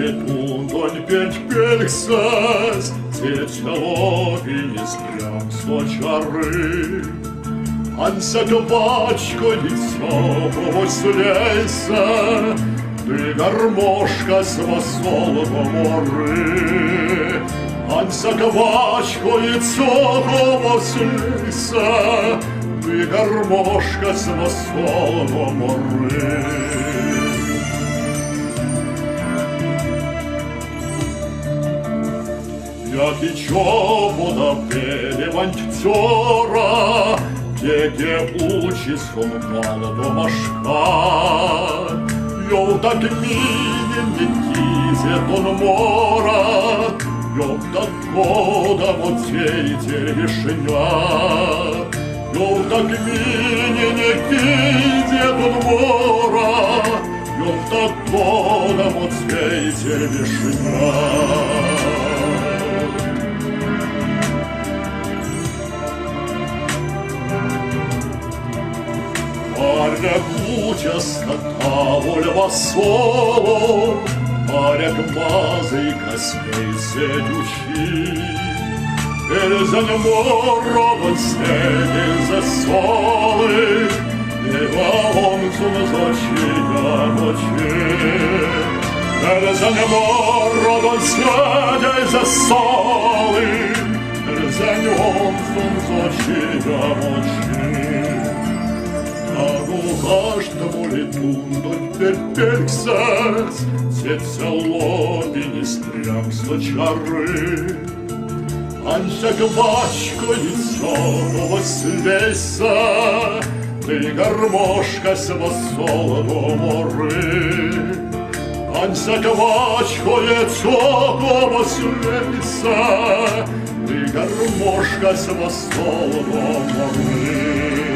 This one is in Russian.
літунтонь п'ять-п'яльсась, цілові стрям слочари. Анся кабачко дітьо слейся, ти гармошка з веселого мори. Анся кабачко дітьо слейся, ти гармошка з веселого мори. Як і чобота пелевантера, где учись молодого машка. Йов так мине кизе тон мора, йов так года вот сейте вишня. Йов так мине кизе тон мора, йов так года вот сейте вишня. Паря куча скота вольва соло, паря гмазы космей седючи. За нему робот снеги за соли, нева он зачия ночи. За нему робот снеги за соли, за нему зачия ночи. Каждому летунтонь п'ять-п'яльсась, цілові стрям слочари. Анся кабачко дітьо слейся, ти гармошка з веселого мори. Анся кабачко дітьо слейся, ти гармошка з веселого мори.